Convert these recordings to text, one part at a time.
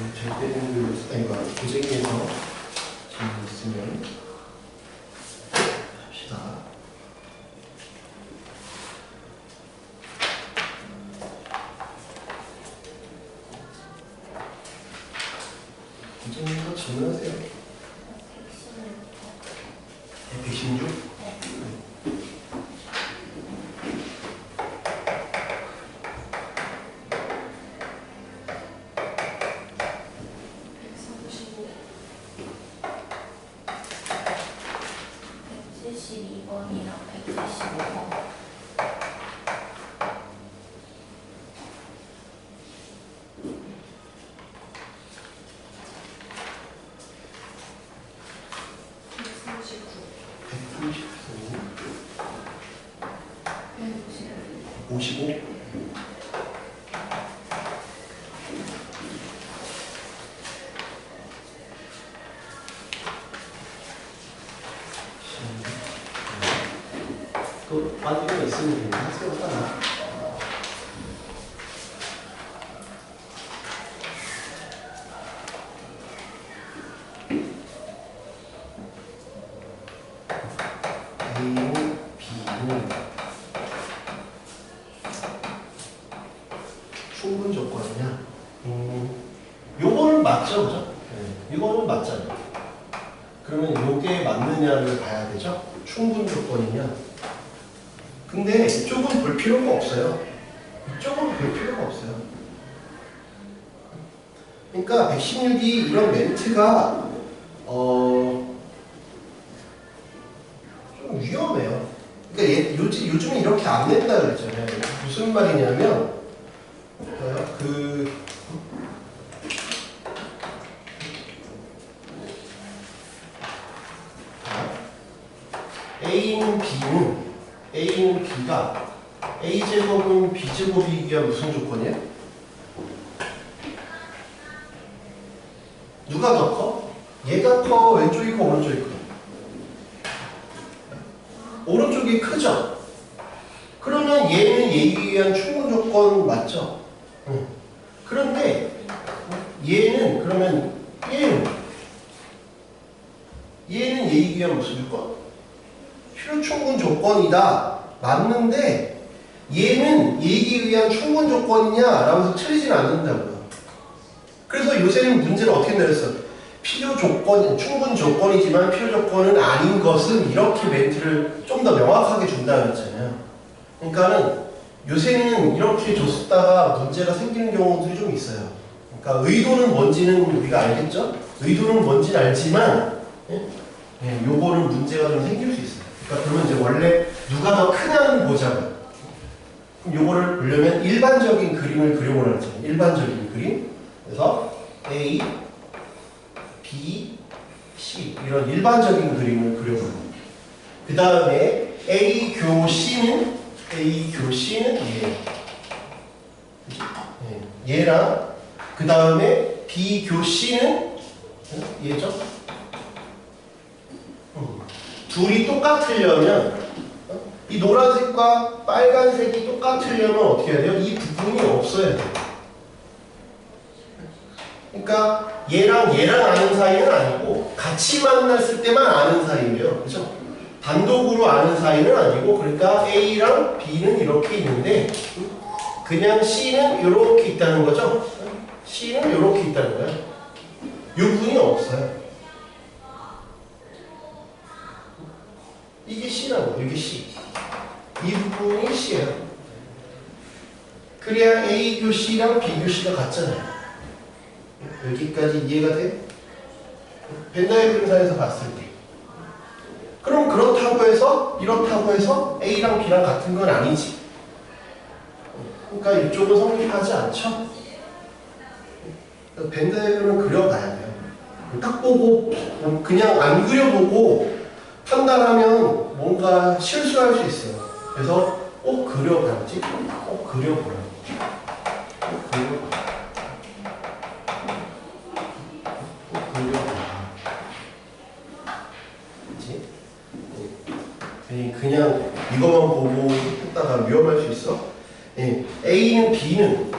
절대등급 고쟁이에서 질문 있으면 합시다. 고쟁이에서 질문하세요. 116? 또 빠지가 있으면 하세요. 하나. A는 B는 충분 조건이냐? 요거는 맞죠, 그죠? 네, 이거는 맞잖아요. 그러면 요게 맞느냐를 봐야 되죠? 충분 조건이냐? 근데 이쪽은 볼 필요가 없어요. 이쪽은 볼 필요가 없어요. 그러니까 116이 이런 멘트가 좀 위험해요. 그러니까 요즘에 이렇게 안 낸다 그랬잖아요. 무슨 말이냐면 A는 B가 A제곱은 B제곱이기가 무슨 조건이에요? 누가 더 커? 얘가 커? 왼쪽이 커? 오른쪽이 커? 오른쪽이 크죠? 그러면 얘는 얘에 의한 충분 조건 맞죠? 그런데 얘는 그러면 얘는 얘에 의한 무슨 조건? 필요 충분 조건이다. 맞는데 얘는 얘에 의한 충분 조건이냐라고 해서 틀리진 않는다고요. 그래서 요새는 문제를 어떻게 내렸어? 필요 조건, 충분 조건이지만 필요 조건은 아닌 것은 이렇게 멘트를 좀 더 명확하게 준다 그랬잖아요. 그러니까는 요새는 이렇게 줬다가 문제가 생기는 경우들이 좀 있어요. 그러니까 의도는 뭔지는 우리가 알겠죠? 의도는 뭔지는 알지만 요거는 문제가 좀 생길 수 있어요. 그러니까 그러면 이제 원래 누가 더 크냐는 보자고요. 그럼 요거를 보려면 일반적인 그림을 그려보라는 거죠. 일반적인 그림. 그래서 A, B, C 이런 일반적인 그림을 그려보는 거예요. 그 다음에 A 교 C는 얘예요. 얘랑 그 다음에 B 교 C는 얘죠. 둘이 똑같으려면 이 노란색과 빨간색이 똑같으려면 어떻게 해야 돼요? 이 부분이 없어야 돼요. 그러니까 얘랑 아는 사이는 아니고 같이 만났을 때만 아는 사이예요. 그렇죠? 단독으로 아는 사이는 아니고 그러니까 A랑 B는 이렇게 있는데 그냥 C는 이렇게 있다는 거죠. C는 이렇게 있다는 거예요. 이 부분이 없어요. 이게 C라고, 이게 C. 이 부분이 C예요. 그래야 A 교 C랑 B 교 C가 같잖아요. 여기까지 이해가 돼? 벤다이어그램상에서 봤을 때. 그럼 그렇다고 해서 이렇다고 해서 A랑 B랑 같은 건 아니지. 그러니까 이쪽은 성립하지 않죠. 벤다이어그램을 그려봐야 돼요. 딱 보고 그냥 안 그려보고 판단하면 뭔가 실수할 수 있어요. 그래서 꼭 그려봐야지. 꼭 그려보라고. 꼭 그려봐. 꼭 그려봐. 그치? 그냥 이것만 보고 했다가 위험할 수 있어. 예. A는 B는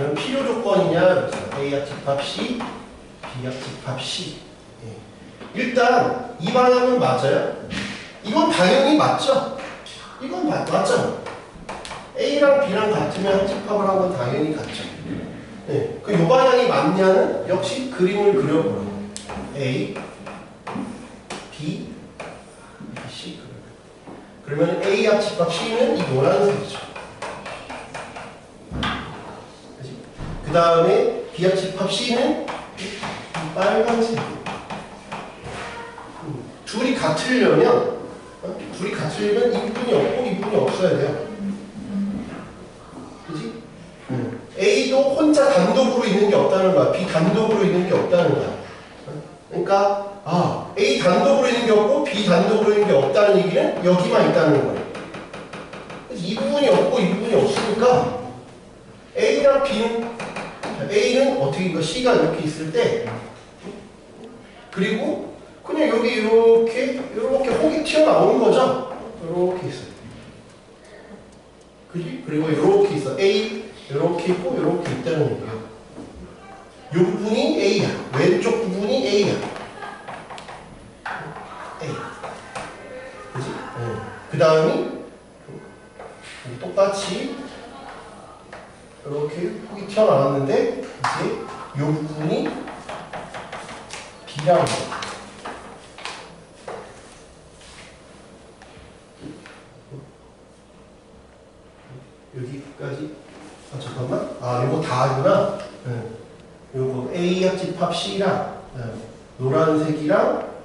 그러면 필요 조건이냐? 그래서 A약 집합 C, B약 집합 C. 예. 일단 이 방향은 맞아요? 이건 당연히 맞죠? 이건 맞죠? A랑 B랑 같으면 집합을 한 건 당연히 같죠. 네. 그 요 방향이 맞냐는 역시 그림을 그려보라고. A, B, C 그러면 A약 집합 C는 이 노란색이죠. 그 다음에 B약 집합 C는 이 빨간색이에요. 둘이 같으려면 이분이 없고 이분이 없어야 돼요. 그지? A도 혼자 단독으로 있는 게 없다는 거야. B 단독으로 있는 게 없다는 거야. 그러니까 A 단독으로 있는 게 없고 B 단독으로 있는 게 없다는 얘기는 여기만 있다는 거예요. 그래서 이 부분이 없고 이 부분이 없으니까 A랑 A는 어떻게 이거 C가 이렇게 있을 때 그리고 그냥 여기 이렇게 혹이 튀어나오는 거죠. 이렇게 있어요. 그지? 그리고 이렇게 있어. A 이렇게 있고 이렇게 있다는 얘기예요. 이 부분이 A야. 왼쪽 부분이 A야. A. 그지? 그 다음이 똑같이 이렇게 혹이 튀어나왔는데 이제 이 부분이 B라는 거야. 여기까지. 잠깐만. 이거 다 아니구나. 요거 A약 집합 C랑 노란색이랑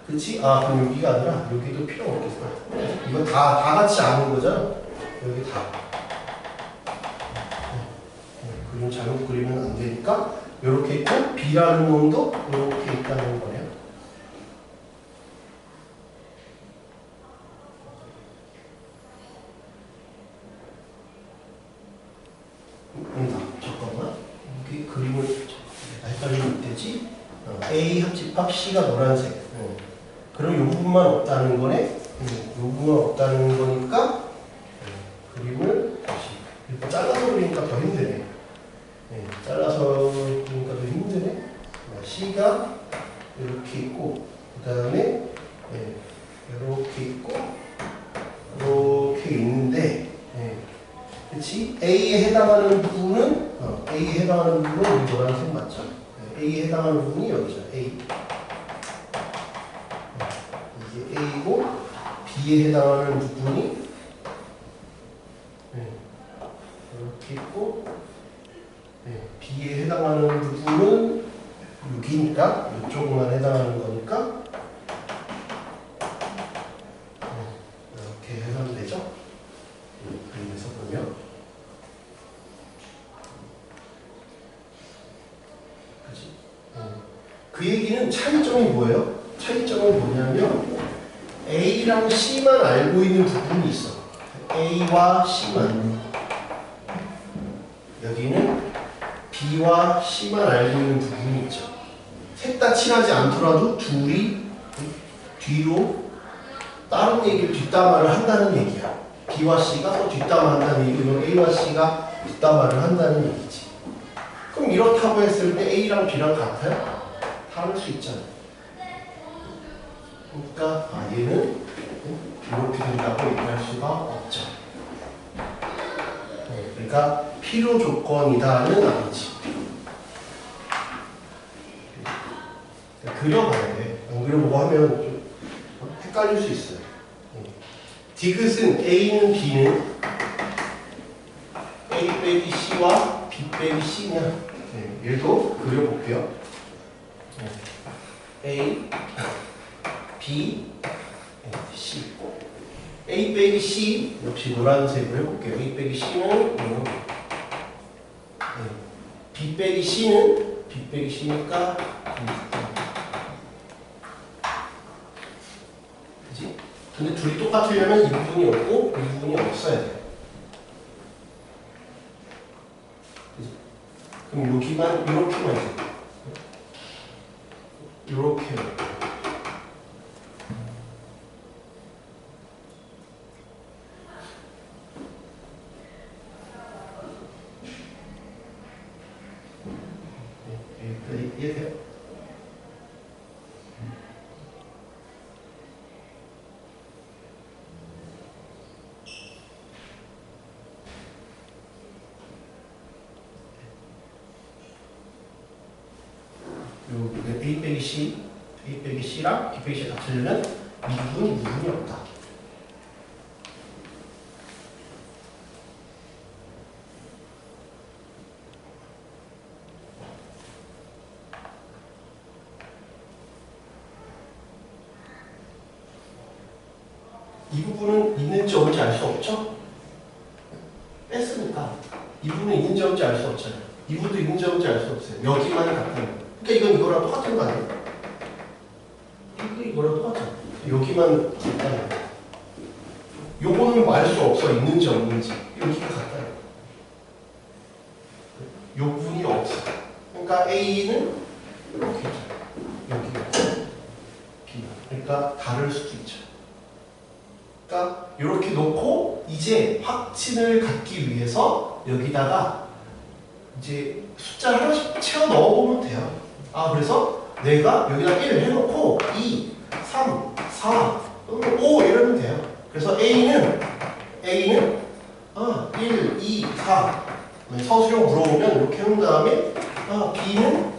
그치? 그럼 여기가 아니라 여기도 필요 없겠어. 이거 다 같이 아는 거잖아. 여기 다. 그림 잘못 그리면 안 되니까 이렇게 있고 B라는 놈도 이렇게 있다는 거예요. 잠깐만. 여기 그림을 헷갈리면 되지? A 합집합 C가 노란색. 그럼 이 부분만 없다는 거네. 이 부분만 없다는 거니까 그림을 다시 잘라서 그리니까 더 힘드네. 잘라서 그리니까 더 힘드네. C가 이렇게 있고 그 다음에 이렇게 있고 이렇게 있는데 그치? A에 해당하는 부분은 A에 해당하는 부분은 이 노란색 맞죠? A에 해당하는 부분이 여기죠. A. 이게 A고 B에 해당하는 부분이 이렇게 있고 B에 해당하는 부분은 6이니까 이쪽만 해당하는 거니까 이렇게 해석이 되죠? 그림에서 보면 그치? 그 얘기는 차이점이 뭐예요? 차이점은 뭐냐면 A랑 C만 알고 있는 부분이 있어. A와 C만. 여기는 B와 C만 알고 있는 부분이 있죠. 셋 다 친하지 않더라도 둘이 뒤로 다른 얘기를 뒷담화를 한다는 얘기야. B와 C가 또 뒷담화한다는 얘기고 A와 C가 뒷담화를 한다는 얘기지. 그럼 이렇다고 했을 때 A랑 B랑 같아요? 다를 수 있잖아. 그러니까 얘는 이렇게 된다고 얘기할 수가 없죠. 그러니까 필요 조건이다는 아니지. 그려봐야 돼. 안 그려보고 하면 좀 헷갈릴 수 있어요. 디귿은 A는 B는 A 빼기 C와 B 빼기 C냐. 얘도 그려볼게요. A, B, C. A 빼기 C 역시 노란색으로 해볼게요. A 빼기 C는 B 빼기 C는 B 빼기 C니까 그지? 근데 둘이 똑같으려면 이 부분이 없고 이 부분이 없어야 돼. 그지? 그럼 여기만 이렇게만 있어. 이렇게. C, A 빼기 C랑 B 빼기 C 같으려면 이 부분이 없다. 이 부분은 있는지 없는지 알 수 없죠? 뺐으니까 이 부분은 있는지 없는지 알 수 없잖아요. 이 부분도 있는지 없는지 알 수 없어요. 여기만 같은 거. 그러니까 이건 이거랑 똑같은 거 아니에요? 이거랑 똑같잖아. 여기만 같다는 거. 요거는 알 수 없어. 있는지 없는지. 여기가 같다는 거. 요 부분이 없어. 그러니까 A는 이렇게 있잖아요. 여기가 B가. 그러니까 다를 수도 있죠. 그러니까 이렇게 놓고 이제 확신을 갖기 위해서 여기다가 이제 숫자를 하나씩 채워 넣어보면 돼요. 아, 그래서 내가 여기다 1 해놓고 2, 3, 4, 5 이러면 돼요. 그래서 A는 1, 2, 4 서술형 물어보면 이렇게 해놓은 다음에 B는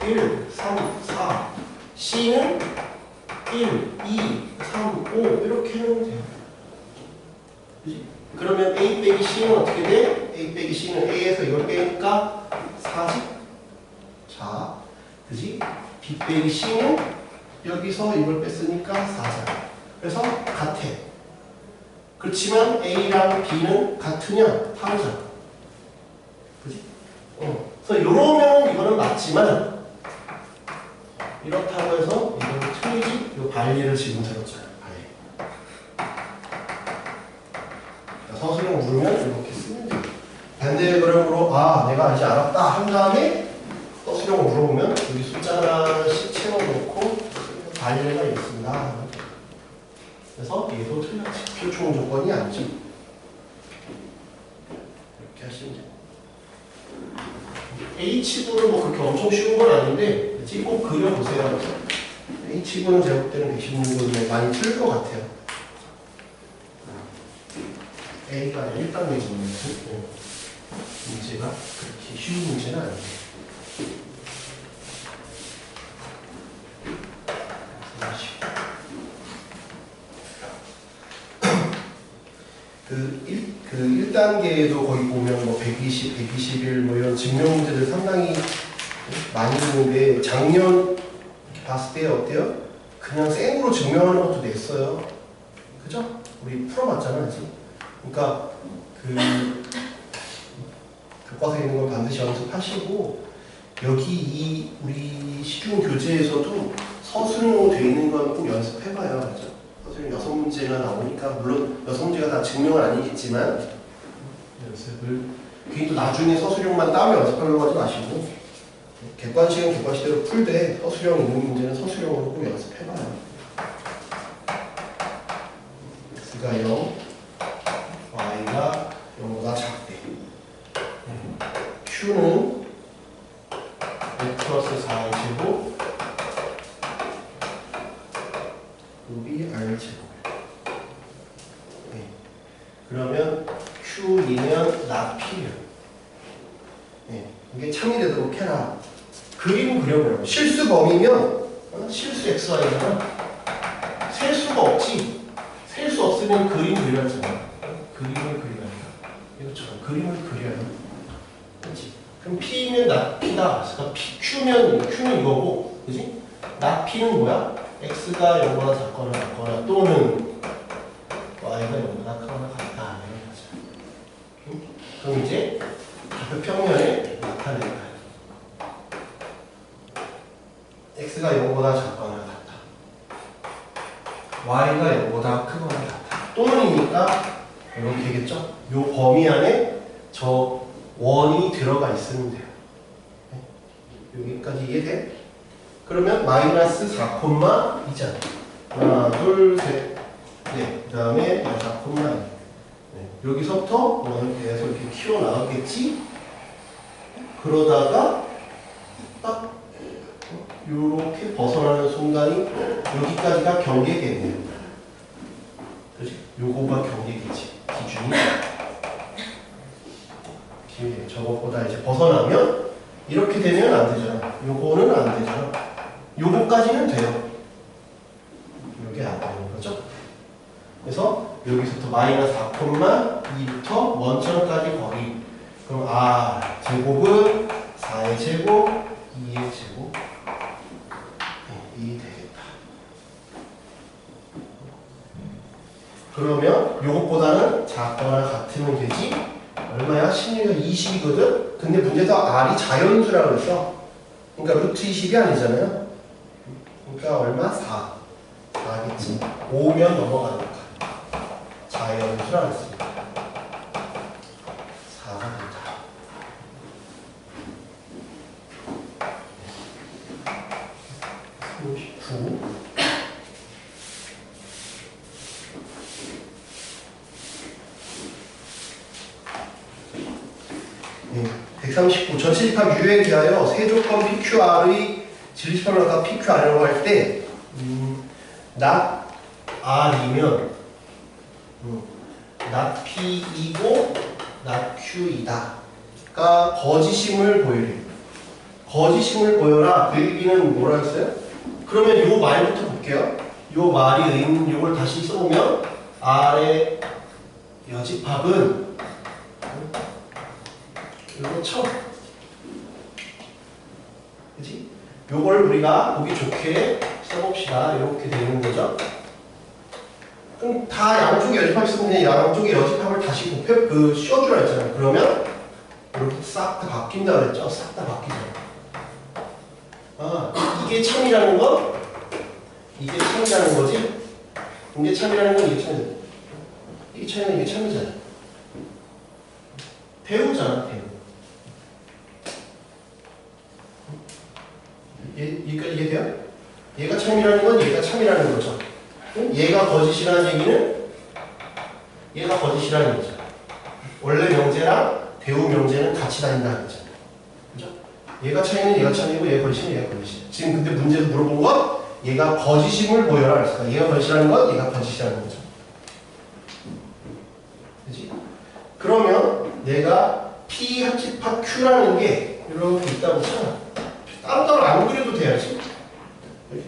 1, 3, 4 C는 1, 2, 3, 5 이렇게 해놓으면 돼요. 그치? 그러면 A 빼기 C는 어떻게 돼? A 빼기 C는 A에서 이걸 빼니까 40. 자, 그지? B 빼기 C는 여기서 이걸 뺐으니까 4잖아. 그래서 같아. 그렇지만 A랑 B는 같으냐? 다르잖아. 그지? 그래서 이러면 이거는 맞지만 이렇다고 해서 이거는 틀리지? 이 반리를 지금 들었잖아요. 서술형 물으면 이렇게 쓰면 돼요. 반대 그림으로 내가 이제 알았다 한 다음에 서술형 물어보면 여기 숫자 하나씩 채워놓고 반리가 있습니다. 그래서 얘도 틀렸지. 표총 조건이 아니지. 이렇게 하시면 돼요. H구는 뭐 그렇게 엄청 쉬운 건 아닌데 꼭 그려보세요. H구는 제가 볼 때는 116은 많이 틀릴 것 같아요. A가 1단계 문제가 그렇게 쉬운 문제는 아니에요. 그 1단계에도 거기 보면 뭐 120, 121 뭐 이런 증명 문제들 상당히 많이 있는데 작년 이렇게 봤을 때 어때요? 그냥 생으로 증명하는 것도 냈어요. 그죠? 우리 풀어봤잖아, 아직. 그러니까 교과서에 있는 걸 반드시 연습하시고 여기 우리 시중 교재에서도 서술형으로 되어 있는 건 꼭 연습해봐요. 그죠? 서술형 6문제가 나오니까 물론 6문제가 다 증명은 아니겠지만 연습을 괜히 또 나중에 서술형만 따면 연습하려고 하지 마시고 객관식은 객관식대로 풀되 서술형 있는 문제는 서술형으로 꼭 연습해봐요. X가 0 Y가 0보다 작대. Q는 100 플러스 4의 제곱 곱이 R 제곱. 그러면 Q2면 not P예요. 이게 참이되도록 해라. 그림 그려보라고. 실수 범위면 실수 XY잖아. 셀 수가 없지. 셀 수 없으면 그림 그려야잖아. 그림을 그려야 돼. 이것처럼 그림을 그려야 돼. 그렇지? 그럼 P면 not P다. 그러니까 Q는 이거고, 그지? not P는 뭐야? X가 0보다 작거나 같거나 또는 Y가 0보다 크거나 같다. 이런 거죠. 그럼 이제 좌표 평면에 나타내는 거야. X가 0보다 작거나 같다. Y가 0보다 크거나 같다. 또는이니까 이렇게 되겠죠? 요 범위 안에 저 원이 들어가 있으면 돼요. 여기까지 이해돼? 그러면 마이너스 4,2잖아. 하나, 둘, 셋, 넷. 그 다음에 4,2. 여기서부터 원을 계속 이렇게 키워나갔겠지? 그러다가 딱 이렇게 벗어나는 순간이 여기까지가 경계겠네요. 그렇지? 요거가 경계겠지. 기준이 저것보다 이제 벗어나면 이렇게 되면 안 되잖아. 요거는 안 되잖아. 요거까지는 돼요. 이게 안 되는 거죠. 그래서 여기서부터 마이너스 4,2부터 1,000까지 거리. 그럼 R 제곱은 4의 제곱, 2의 제곱. 이 되겠다. 그러면 요것보다는 작거나 같으면 되지. 얼마야? 16이 20이거든? 근데 문제에서 R이 자연수라고 그랬어. 그러니까 루트 20이 아니잖아요. 그러니까 얼마? 4. 4겠지. 5면 넘어가니까. 자연수라고 했습니다. 4가 된다. 네, 139. 전체집합 U에 대하여 세조건 PQR의 진리집합론과 PQR이라고 할 때 not R이면 not P이고 not Q이다. 가 거짓임을 보여요. 거짓임을 보여라. 그 얘기는 뭐라 했어요? 그러면 요 말부터 볼게요. 요 말이 의미, 요걸 다시 써보면 R의 여집합은 요거 쳐. 그치? 요걸 우리가 보기 좋게 써봅시다. 이렇게 되는 거죠. 그럼 다 양쪽에 여집합 있으면 그냥 양쪽에 여집합을 다시 곱해, 씌워주라 했잖아요. 그러면 이렇게 싹 다 바뀐다 그랬죠? 싹 다 바뀌죠. 아, 이게 참이라는 건 이게 참이라는 거지. 이게 참이라는 건 이게 참이잖아. 이게 참이면 이게 참이잖아. 배우잖아, 배우. 여기까지 이해돼요? 얘가 참이라는 건 얘가 참이라는 거죠. 얘가 거짓이라는 얘기는 얘가 거짓이라는 거죠. 원래 명제랑 대우 명제는 같이 다닌다는 거죠. 그죠? 얘가 참이면 얘가 참이고 얘가 거짓이면 얘가 거짓이야. 지금 근데 문제에서 물어본 건 얘가 거짓임을 보여라 그랬으니까 얘가 거짓이라는 건 얘가 거짓이라는 거죠. 그지? 그러면 내가 P 합집합 Q라는 게 이렇게 있다고 쳐. 따로따로 안 그려도 돼야지.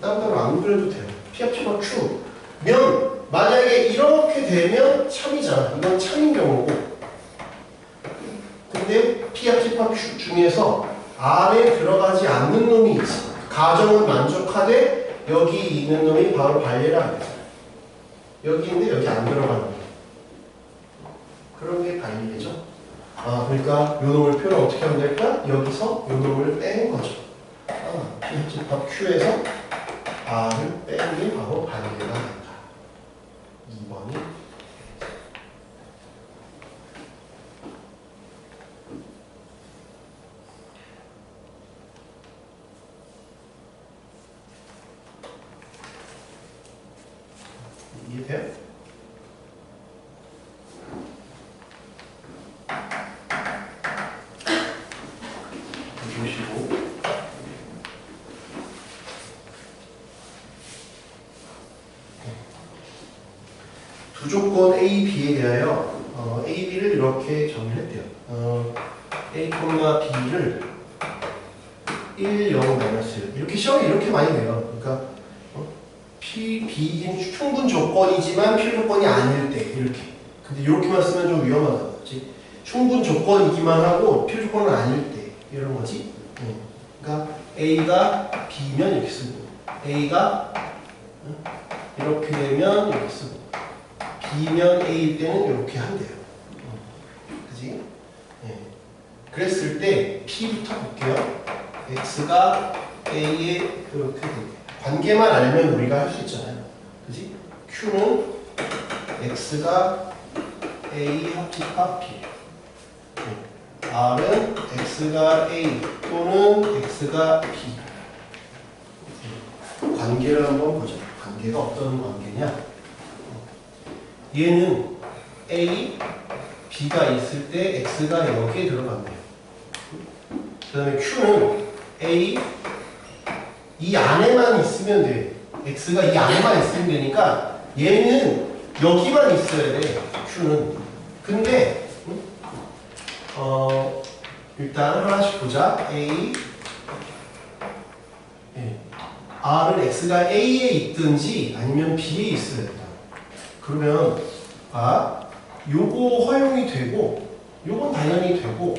따로따로 안 그려도 돼요. P 합집합 Q면 만약에 이렇게 되면 참이잖아. 이건 참인 경우고. 근데 P 합집합 Q 중에서 R에 들어가지 않는 놈이 있어. 가정은 만족하되 여기 있는 놈이 바로 발레라 안 되잖아. 여기 있는데 여기 안 들어가는 거. 그런 게 발레죠. 아, 그러니까 요 놈을 표현 어떻게 하면 될까? 여기서 요 놈을 뺀 거죠. 아, P 합집합 Q에서 R을 뺀 게 바로 발레가 된다. 2번이 이해돼요? 보시고 두 조건 A, B에 대하여 A, B를 이렇게 정의를 했대요. A, B를 1, 0, -1 이렇게 시험이 이렇게 많이 돼요. 그러니까 P, B인 충분 조건이지만 필요조건이 아닐 때 이렇게. 근데 이렇게만 쓰면 좀 위험하다. 그렇지? 충분 조건이기만 하고 필요조건은 아닐 때 이런 거지. 그러니까 A가 B면 이렇게 쓰고 A가 이렇게 되면 이렇게 쓰고 B면 A일 때는 이렇게 한대요. 그지? 네. 그랬을 때 P부터 볼게요. X가 A에 이렇게 돼요. 관계만 알면 우리가 할 수 있잖아요. 그지? Q는 X가 A 합집합 B. R은 X가 A 또는 X가 B. 관계를 한번 보자. 관계가 어떤 관계냐? 얘는 A, B가 있을 때 X가 여기에 들어간대요. 그 다음에 Q는 A, 이 안에만 있으면 돼. X가 이 안에만 있으면 되니까 얘는 여기만 있어야 돼. Q는. 근데 일단 하나씩 보자. A, R은 X가 A에 있든지 아니면 B에 있어야 된다. 그러면 요거 허용이 되고 요건 당연히 되고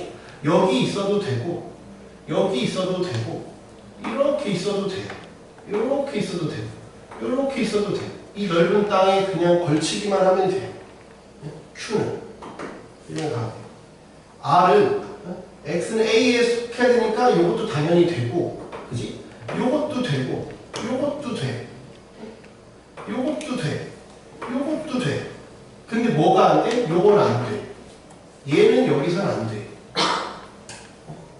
여기 있어도 되고 여기 있어도 되고 이렇게 있어도 돼. 이렇게 있어도 돼. 이렇게 있어도 돼. 이 넓은 땅에 그냥 걸치기만 하면 돼. Q는 이런 거 R은 X는 A에 속해야 되니까 이것도 당연히 되고, 그지? 요것도 되고, 요것도 돼. 요것도 돼. 요것도 돼. 근데 뭐가 안 돼? 요건 안 돼. 얘는 여기선 안 돼.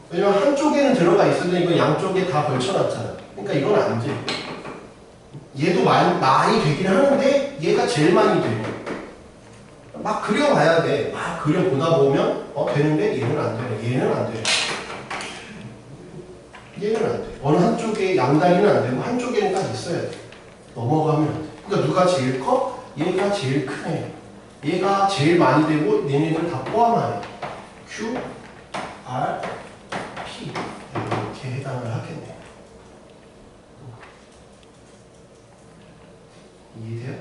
왜냐면 한쪽에는 들어가 있었는데 이건 양쪽에 다 걸쳐놨잖아. 그러니까 이건 안 돼. 얘도 많이 되긴 하는데 얘가 제일 많이 돼. 막 그려봐야 돼. 막 그려보다 보면 되는데 얘는 안 되네. 얘는 안 돼. 얘는 안 돼. 어느 한쪽에 양다리는 안 되고 한쪽에는 딱 있어야 돼. 넘어가면 안 돼. 그러니까 누가 제일 커? 얘가 제일 크네. 얘가 제일 많이 되고 얘네들 다 포함하네. Q, R, P 이렇게 해당을 하겠네. 이해돼요?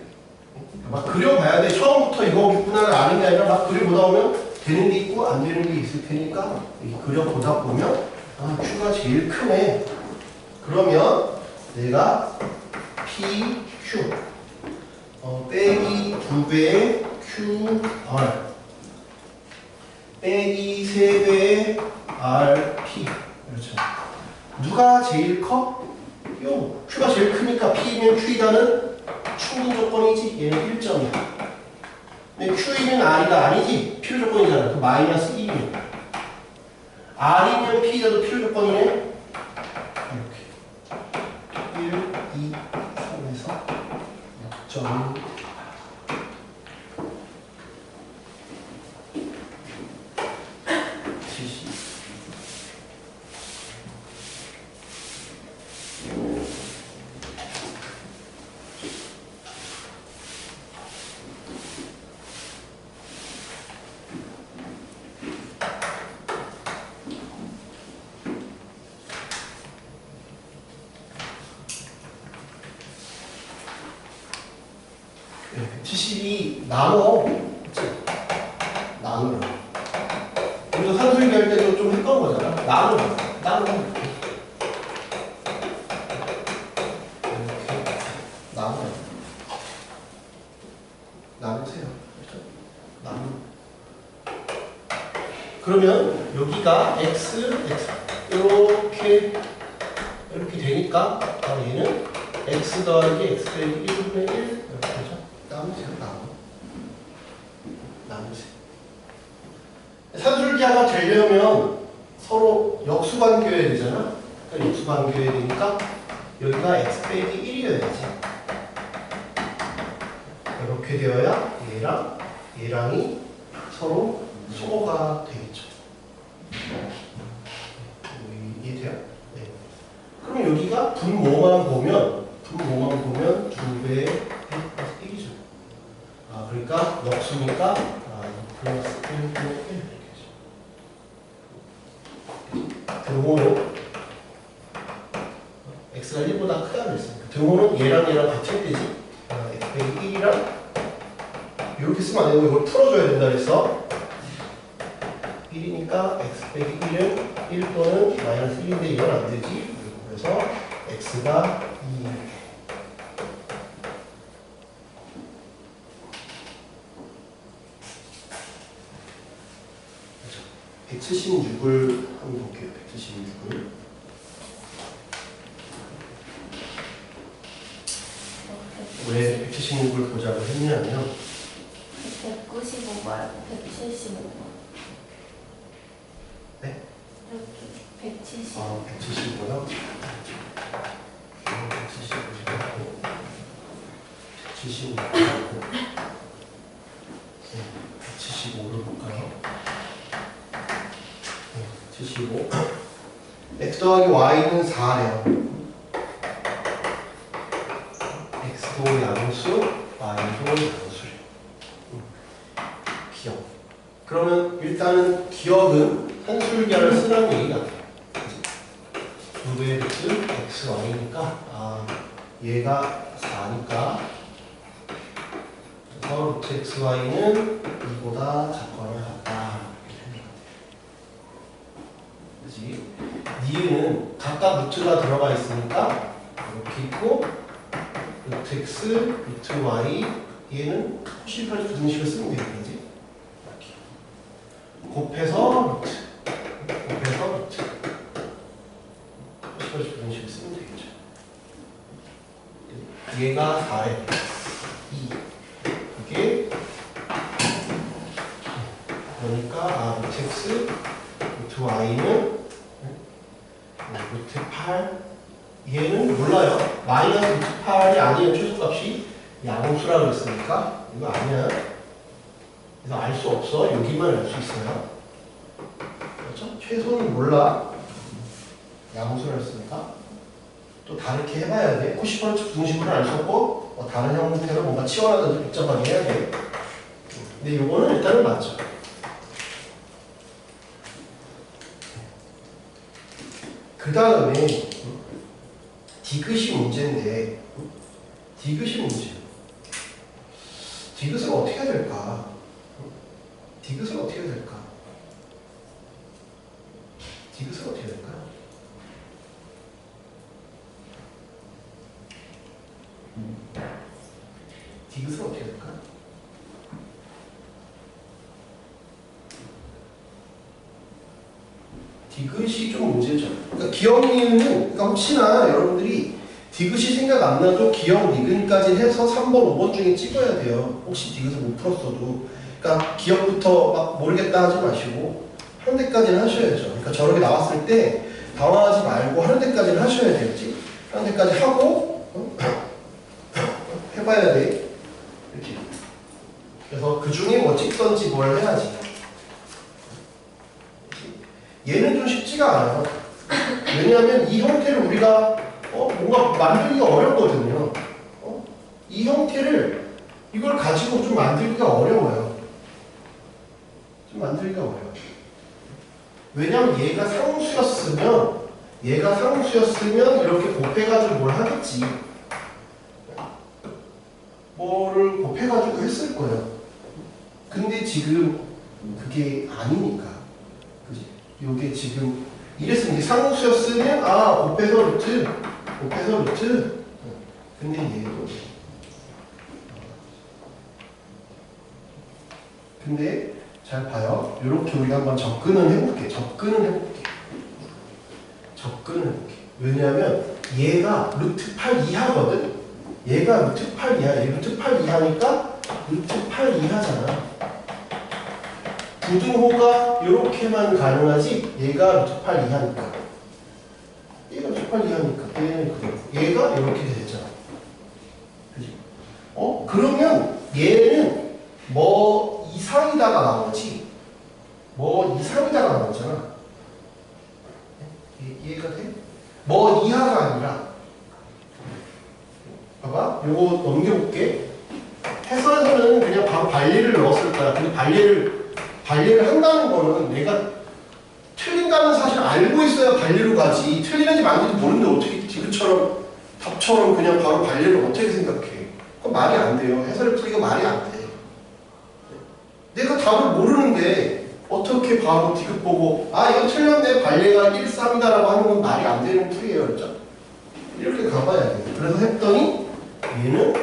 막 그려봐야 돼. 처음부터 이거구나를 아는 게 아니라 막 그려보다 보면 되는 게 있고 안 되는 게 있을 테니까 그려보다 보면 Q가 제일 크네. 그러면 내가 P, Q 빼기 2배의 Q, R 빼기 3배의 R, P. 그렇죠. 누가 제일 커? 요 Q가 제일 크니까 P면 Q이다는 충분 조건이지. 얘는 1점이야. 근데 Q이면 R이가 아니지. 필요 조건이잖아. 그 마이너스 1이면. R이면 P이다도 필요 조건이네. 이렇게 1, 2, 3에서 6점. 네, 172 나눠. 나누라. 우리가 산술기 할 때도 좀 했던 거잖아. 나누라. 나누라. 이렇게 나누라. 나누세요. 그렇죠? 나누. 그러면 여기가 x, 이렇게 되니까 바로 얘는 x 더하기 x 빼기 1분의 1 이렇게 되죠. 나누세요. 나누세요. 산술기 하나 되려면 서로 역수관계여야 되잖아. 그러니까 역수관계여야 되니까 여기가 x 빼기 1이어야지. 이렇게 되어야 얘랑이 서로 소거가 되겠죠. 이해돼요? 네. 그럼 여기가 분모만 보면 2배의 1이죠. 그러니까 역수니까 플러스 1분의 1 이렇게 등호는 x가 1보다 크다고 했으니까 등호는 얘랑 같을 때지. x 빼기 1이랑 이렇게 쓰면 안 되고 이걸 풀어줘야 된다 그랬어. 1이니까 x 빼기 1은 1 또는 마이너스 1인데 이건 안 되지. 그래서 x가 2. 그렇죠. 176을 한번 볼게요. 176을. 왜 176을 보자고 했냐면 195 말고 175번. 네? 이렇게 170. 175요? 175고 175를 볼까요? 75 x 더하기 y는 4래요. x도 양수, y도 양수래요. 기억. 그러면 일단은 기억은 산술기하를 쓰라는 얘기가 돼요. 누구의 루트 xy니까 얘가 4니까 그래서 루트 xy는 2보다 작거나 같다. 그렇지? 니은은 각각 루트가 들어가 있으니까 이렇게 있고 루트 x, 루트 y 얘는 코시까지 부등식을 쓰면 되는 거지. 이렇게 곱해서 루트 곱해서 루트 코시까지 부등식을 쓰면 되겠죠. 얘가 4에 2 이게 그러니까 루트 x, 루트 y는 루트 8 얘는 몰라요. 마이너스 루트 8이 아니에요. 최소값이 양수라고 했으니까 이거 아니야. 그래서 알 수 없어. 여기만 알 수 있어요. 그렇죠? 최소는 몰라. 양수를 했으니까 또 다르게 해봐야 돼. 코시퍼런트 부등식으로 알 수 없고 다른 형태로 뭔가 치환하든지 복잡하게 해야 돼. 근데 이거는 일단은 맞죠. 그 다음에 디귿이 문제인데 디귿이 문제. 디귿은 어떻게 해야 될까? 디귿은 어떻게 해야 될까? 디귿은 어떻게 해야 될까? 디귿은 어떻게 해야 될까? 디귿이 좀 문제죠. 그러니까 기억 니은은 그러니까 혹시나 여러분들이 디귿이 생각 안 나도 기억 니은까지 해서 3번, 5번 중에 찍어야 돼요. 혹시 디귿을 못 풀었어도. 그러니까 기억부터 막 모르겠다 하지 마시고 하는 데까지는 하셔야죠. 그러니까 저렇게 나왔을 때 당황하지 말고 하는 데까지는 하셔야 되겠지. 하는 데까지 하고 해봐야 돼. 이렇게. 그래서 그 중에 뭐 찍던지 뭘 해야지. 얘는 좀 쉽지가 않아요. 왜냐하면 이 형태를 우리가 뭔가 만들기가 어렵거든요. 이 형태를 이걸 가지고 좀 만들기가 어려워요. 좀 만들기가 어려워요. 왜냐하면 얘가 상수였으면 이렇게 곱해가지고 뭘 하겠지. 뭐를 곱해가지고 했을 거예요. 근데 지금 그게 아니니까. 그지? 요게 지금 이랬으면 이게 상수였으면 곱해서 루트 근데 얘도 근데 잘 봐요. 이렇게 우리가 한번 접근은 해볼게. 왜냐하면 얘가 루트 8 이하거든. 얘가 루트 8 이하. 얘 루트 8 이하니까 루트 8 이하잖아. 부등호가 이렇게만 가능하지. 얘가 루트 8 이하니까. 얘가 루트 8 이하니까. 얘는 그대로. 얘가 이렇게 되잖아. 그지? 그러면 얘는 뭐 이상이다가 나오지. 뭐 이상이다가 나오잖아. 이해가 돼? 뭐 이하가 아니라. 봐봐. 요거 넘겨볼게. 해설에서는 그냥 바로 발리를 넣었을 거야. 근데 발리를 한다는 거는 내가 틀린다는 사실을 알고 있어야 발리로 가지. 틀리는지 맞는지 모르는데 어떻게 디귿처럼 답처럼 그냥 바로 발리를 어떻게 생각해? 그건 말이 안 돼요. 해설을 풀기가 말이 안 돼. 내가 답을 모르는데 어떻게 바로 디귿 보고 이거 틀렸네. 발리가 1, 3이다라고 하는 건 말이 안 되는 풀이에요. 그렇죠? 이렇게 가봐야 돼. 그래서 했더니 얘는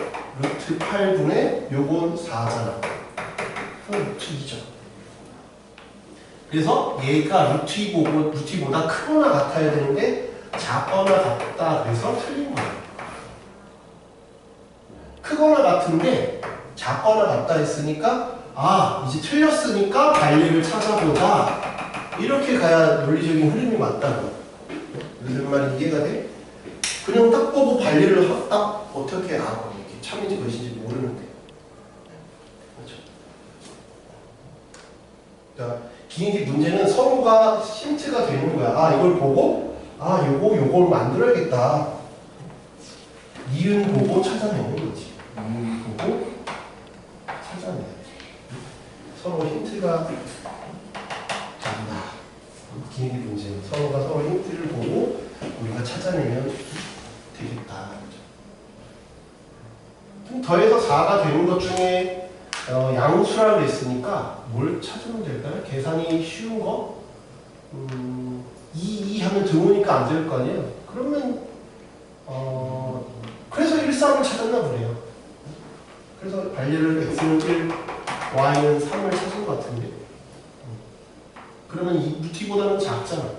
루트 8분의 요건 4잖아. 루트 2죠. 그래서 얘가 루트 2보다 크거나 같아야 되는데 작거나 같다. 그래서 틀린 거예요. 크거나 같은데 작거나 같다 했으니까 이제 틀렸으니까 발리를 찾아보자. 이렇게 가야 논리적인 흐름이 맞다고. 무슨 말인지 이해가 돼? 그냥 딱 보고 발리를 딱 어떻게 알아? 이게 참인지 것인지 모르는데. 그렇죠? 그러니까 기니디 문제는 서로가 힌트가 되는 거야. 이걸 보고 요걸 만들어야겠다. 니은 보고 찾아내는 거지. 니은 보고 찾아내야지. 서로 힌트가 된다. 기니디 문제는 서로가 서로 힌트를 보고 우리가 찾아내면 되겠다. 좀 더해서 4가 되는 것 중에 양수라고 했으니까 뭘 찾으면 될까요? 계산이 쉬운 거? 2 하면 드무니까 안 될 거 아니에요? 그러면 그래서 1, 3을 찾았나 보네요. 그래서 반례를 x는 1, y는 3을 찾은 것 같은데 그러면 이 루티보다는 작잖아.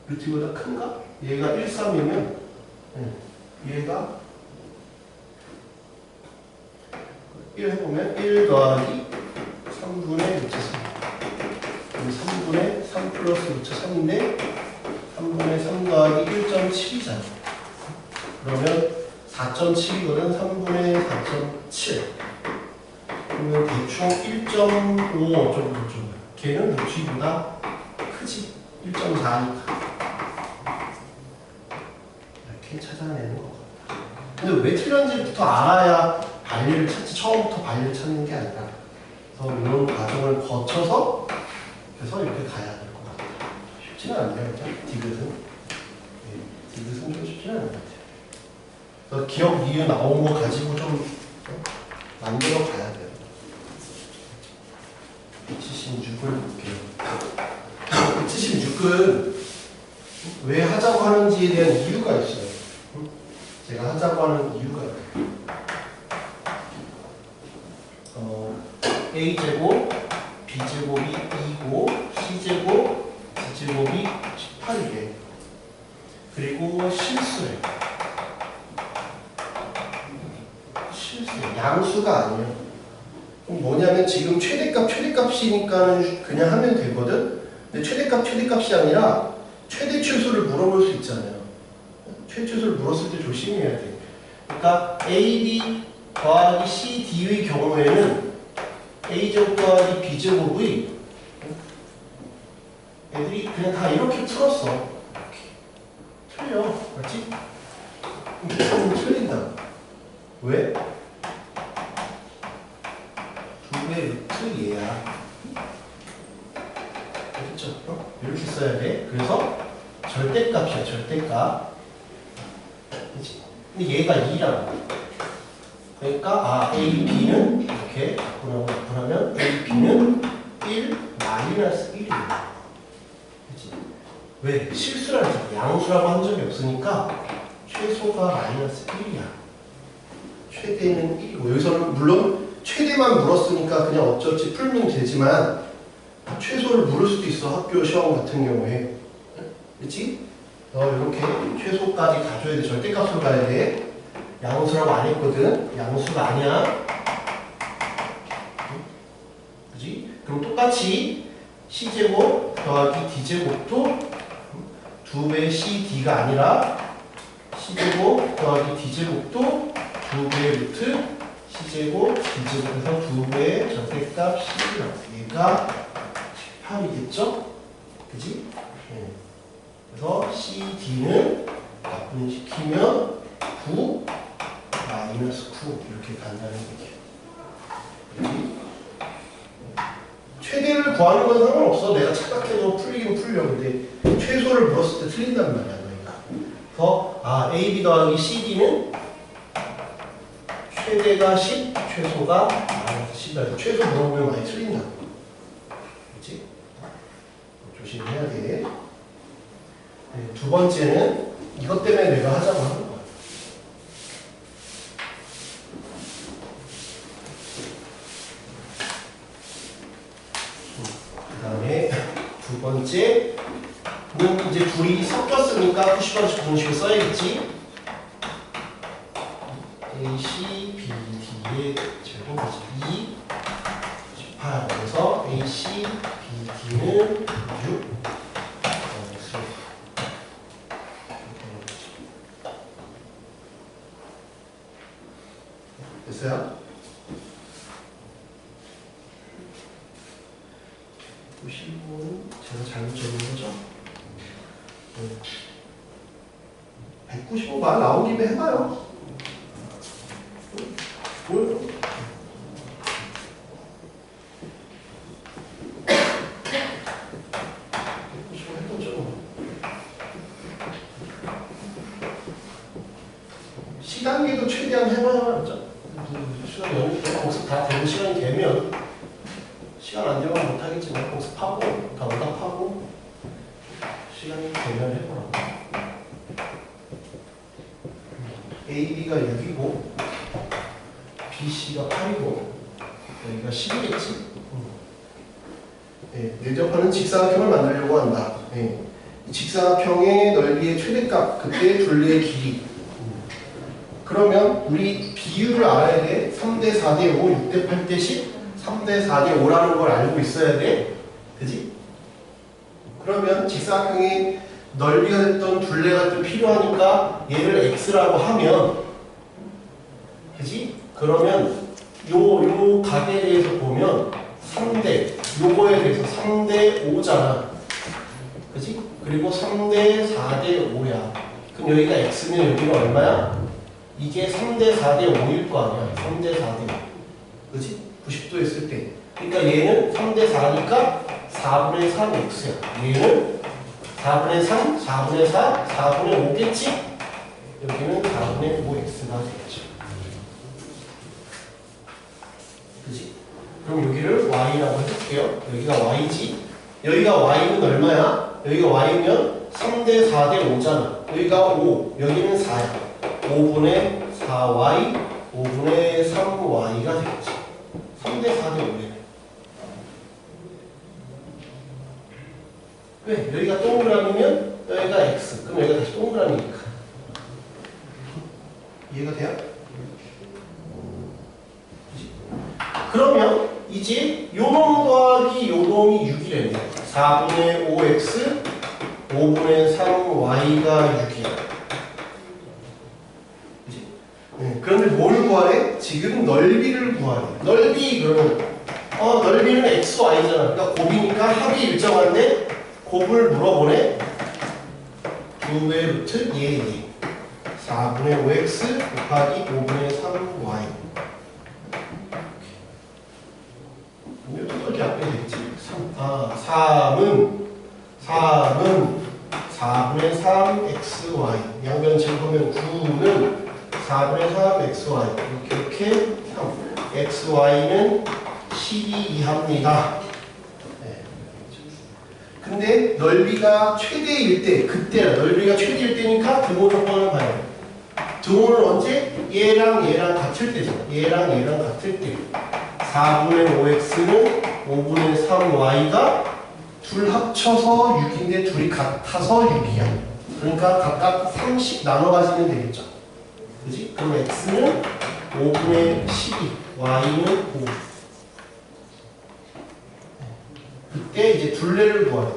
루티보다 큰가? 얘가 1, 3이면 얘가 1 해보면 1 더하기 3분의 루트 3 3분의 3 플러스 루트 3인데 3분의 3 더하기 1.7이잖아. 그러면 4.7이거든. 3분의 4.7 그러면 대충 1.5 어쩌고 걔는 루트보다 크지. 1.4니까 이렇게 찾아내는 거. 근데 왜 틀렸는지부터 알아야 반례를 찾지. 처음부터 반례를 찾는 게 아니라 그래서 이런 과정을 거쳐서 그래서 이렇게 가야 될 것 같아요. 쉽지는 않네요. 그죠? 디귿은 디귿은 좀 쉽지는 않은 것 같아요. 그래서 기억 이유 나온 거 가지고 좀 만들어 가야 돼요. 176을 볼게요. 176은 왜 하자고 하는지에 대한 이유가 있어요. 제가 하자고 하는 이유가 있어요. A제곱, B제곱이 2고 C제곱, D제곱이 18이래. 그리고 실수래. 양수가 아니에요. 뭐냐면 지금 최대값이니까 그냥 하면 되거든. 근데 최대값이 아니라 최대 최소를 물어볼 수 있잖아요. 최대 최소를 물었을 때 조심해야 돼. 그러니까 AB 더하기 CD의 경우에는 A제곱 더하기 B제곱의 애들이 그냥 다 이렇게 풀었어. 이렇게. 틀려. 맞지? 이렇게 틀린다. 왜? 2배 루트 얘야. 그렇죠? 이렇게 써야 돼. 그래서 절대값이야. 절대값. 그치? 근데 얘가 2라고. 그러니까 A, B는 이렇게 바꾸면 A, B는 1 마이너스 1이에요. 그치? 왜? 실수라는 거. 양수라고 한 적이 없으니까 최소가 마이너스 1이야. 최대는 1이고 여기서는 물론 최대만 물었으니까 그냥 어쩌지 풀면 되지만 최소를 물을 수도 있어. 학교 시험 같은 경우에. 그치? 이렇게 최소까지 가져야 돼. 절대값으로 가야 돼. 양수라고 안 했거든. 양수가 아니야. 그치? 그럼 똑같이 C제곱 더하기 D제곱도 2배의 CD가 아니라 C제곱 더하기 D제곱도 2배의 루트 C제곱 D제곱에서 2배의 절대값 C라고. 얘가 18이겠죠? 그치? 그래서 CD는 약분시키면 9 마이너스 9 이렇게 간다는 얘기예요. 그치? 최대를 구하는 건 상관없어. 내가 착각해도 풀리긴 풀려. 근데 최소를 물었을 때 틀린단 말이야. 그러니까. 그래서 AB 더하기 CD는 최대가 10, 최소가 마이너스 10이다. 최소 물어보면 많이 틀린다. 그치? 조심해야 돼. 네, 두 번째는 이것 때문에 내가 하자고 하는 거야. 그 다음에 두 번째는 이제 둘이 섞였으니까 90원씩 공식을 써야겠지. AC, BD의 제곱이지. 2, 18. 그래서 AC, BD는 6. 됐어요? 95는 제가 잘못 적은 거죠? 195가 나온 김에 해봐요. 뭘? 195 해보죠. T단계도 최대한 해봐야 하죠. 시간 공습 다 되는 시간이 되면 시간 안 되면 못하겠지만 공습하고 다 오답하고 시간이 되면 해보라고. A, B가 6이고 B, C가 8이고 여기가 10이겠지. 네, 내접하는 직사각형을 만들려고 한다. 네. 직사각형의 넓이의 최대값, 그때 둘레의 길이. 그러면 우리 비율을 알아야 돼. 3대 4대 5, 6대 8대 10, 3대 4대 5라는 걸 알고 있어야 돼. 그지? 그러면 직사각형의 넓이가 됐던 둘레가 또 필요하니까 얘를 x라고 하면, 그지? 그러면 요 각에 대해서 보면 3대, 요거에 대해서 3대 5잖아. 그지? 그리고 3대 4대 5야. 그럼 여기가 x면 여기가 얼마야? 이게 3대 4대 5일 거 아니야. 3대 4대 5. 그지? 90도 했을 때. 그러니까 얘는 3대 4니까 4분의 3x야. 얘는 4분의 3, 4분의 4, 4분의 5겠지? 여기는 4분의 5x가 되겠죠. 그지? 그럼 여기를 y라고 해볼게요. 여기가 y지? 여기가 y는 얼마야? 여기가 y면 3대 4대 5잖아. 여기가 5, 여기는 4야. 5분의 4y, 5분의 3y가 되겠지. 3대 4대 5야. 왜? 여기가 동그라미면 여기가 x. 그럼 여기가 다시 동그라미니까. 이해가 돼요? 그치? 그러면 이제 요놈 더하기 요놈이 6이랬네. 4분의 5x, 5분의 3y가 6이야. 네, 그런데 뭘 구하래? 지금 넓이를 구하래. 넓이 그러면 넓이는 x, y잖아. 그러니까 곱이니까 합이 일정한데 곱을 물어보네. 2의 루트 얘 4분의 5x 곱하기 5분의 3y. 이것도 넓이 앞에 되겠지. 3은 4분의 3xy. 양변식을 보면 9는 4분의 3xy 이렇게 3 xy는 12 이하입니다. 네. 근데 넓이가 최대일 때 그때야. 넓이가 최대일 때니까 등호 조건을 봐야 돼. 등호는 언제? 얘랑 얘랑 같을 때잖아. 얘랑 얘랑 같을 때 4분의 5x는 5분의 3y가 둘 합쳐서 6인데 둘이 같아서 6이야. 그러니까 각각 3씩 나눠 가지면 되겠죠. 그지? 그럼 x는 5분의 12, y는 5. 그때 이제 둘레를 구하래.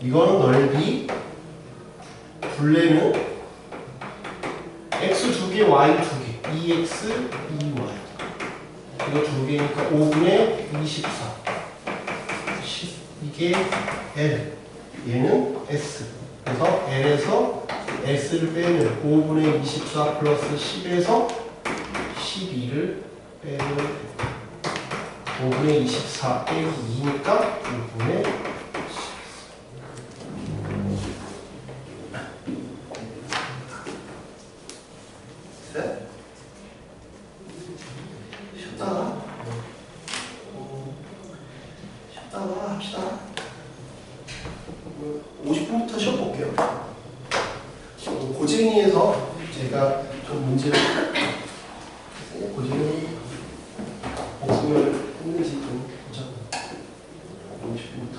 이거는 넓이, 둘레는 x 2개, y 2개. 2x, 2y. 이거 2개니까 5분의 24. 이게 L. 얘는 S. 그래서 L에서 S를 빼면 5분의 24 플러스 10에서 12를 빼면 5분의 24 빼기 2니까 5분의 14. 쉬었다가 합시다. 50분부터 쉬어볼게요. 고쟁이에서 제가 좀 문제를 고쟁이 복습을 했는지 좀 보자. 50분부터.